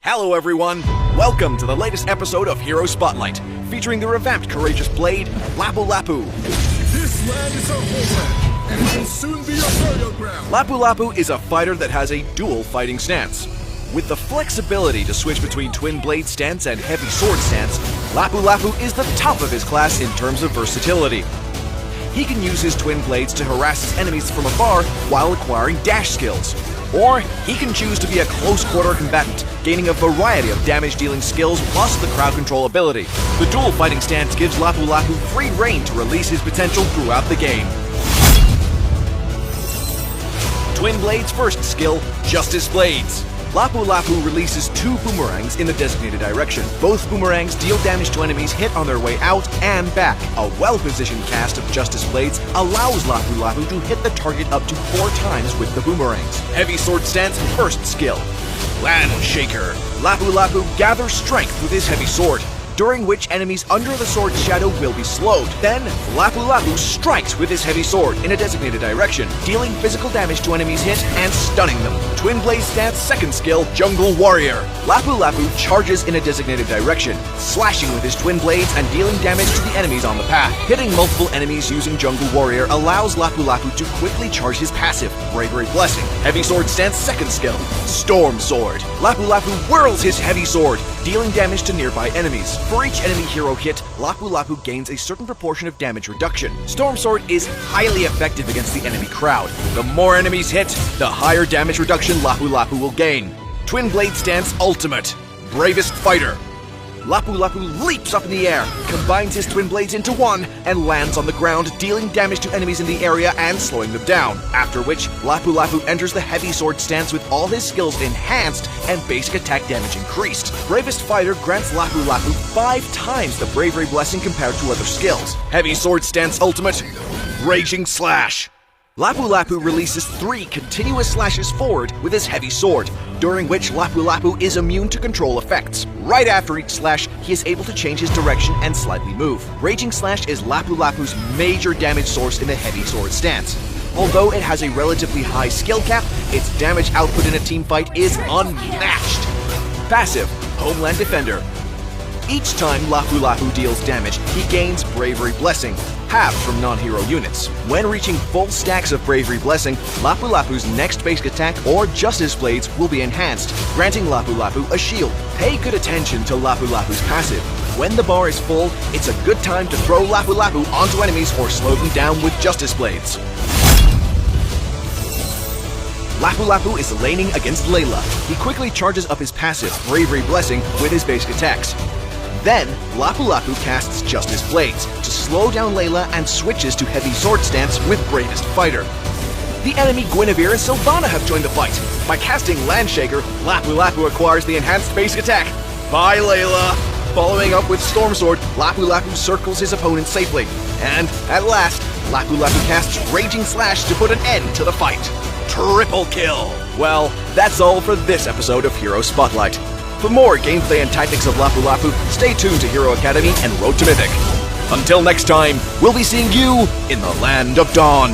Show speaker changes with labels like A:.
A: Hello everyone! Welcome to the latest episode of Hero Spotlight, featuring the revamped courageous blade, Lapu-Lapu.
B: This land is our homeland, and it will soon be your burial ground.
A: Lapu-Lapu is a fighter that has a dual fighting stance. With the flexibility to switch between twin blade stance and heavy sword stance, Lapu-Lapu is the top of his class in terms of versatility. He can use his twin blades to harass his enemies from afar while acquiring dash skills. Or he can choose to be a close-quarter combatant, gaining a variety of damage-dealing skills plus the crowd control ability. The dual fighting stance gives Lapu-Lapu free reign to release his potential throughout the game. Twin Blade's first skill, Justice Blades. Lapu-Lapu releases two boomerangs in the designated direction. Both boomerangs deal damage to enemies hit on their way out and back. A well-positioned cast of Justice Blades allows Lapu-Lapu to hit the target up to 4 times with the boomerangs. Heavy Sword Stance first skill, Land Shaker. Lapu-Lapu gathers strength with his heavy sword, during which enemies under the sword's shadow will be slowed. Then, Lapu-Lapu strikes with his heavy sword in a designated direction, dealing physical damage to enemies hit and stunning them. Twin Blade Stance second skill, Jungle Warrior. Lapu-Lapu charges in a designated direction, slashing with his twin blades and dealing damage to the enemies on the path. Hitting multiple enemies using Jungle Warrior allows Lapu-Lapu to quickly charge his passive, Bravery Blessing. Heavy Sword Stance second skill, Storm Sword. Lapu-Lapu whirls his heavy sword, dealing damage to nearby enemies. For each enemy hero hit, Lapu-Lapu gains a certain proportion of damage reduction. Storm Sword is highly effective against the enemy crowd. The more enemies hit, the higher damage reduction Lapu-Lapu will gain. Twin Blade Stance Ultimate, Bravest Fighter. Lapu-Lapu leaps up in the air, combines his twin blades into one, and lands on the ground, dealing damage to enemies in the area and slowing them down. After which, Lapu-Lapu enters the heavy sword stance with all his skills enhanced and basic attack damage increased. Bravest Fighter grants Lapu-Lapu 5 times the Bravery Blessing compared to other skills. Heavy Sword Stance Ultimate, Raging Slash. Lapu-Lapu releases 3 continuous slashes forward with his heavy sword, during which Lapu-Lapu is immune to control effects. Right after each slash, he is able to change his direction and slightly move. Raging Slash is Lapu-Lapu's major damage source in the heavy sword stance. Although it has a relatively high skill cap, its damage output in a team fight is unmatched. Passive, Homeland Defender. Each time Lapu-Lapu deals damage, he gains Bravery Blessing, halved from non-hero units. When reaching full stacks of Bravery Blessing, Lapu-Lapu's next basic attack or Justice Blades will be enhanced, granting Lapu-Lapu a shield. Pay good attention to Lapu-Lapu's passive. When the bar is full, it's a good time to throw Lapu-Lapu onto enemies or slow them down with Justice Blades. Lapu-Lapu is laning against Layla. He quickly charges up his passive, Bravery Blessing, with his basic attacks. Then, Lapu-Lapu casts Justice Blades to slow down Layla and switches to Heavy Sword Stance with Bravest Fighter. The enemy Guinevere and Sylvana have joined the fight. By casting Land Shaker, Lapu-Lapu acquires the enhanced basic attack. Bye, Layla! Following up with Storm Sword, Lapu-Lapu circles his opponent safely. And, at last, Lapu-Lapu casts Raging Slash to put an end to the fight. Triple kill! Well, that's all for this episode of Hero Spotlight. For more gameplay and tactics of Lapu-Lapu, stay tuned to Hero Academy and Road to Mythic. Until next time, we'll be seeing you in the Land of Dawn.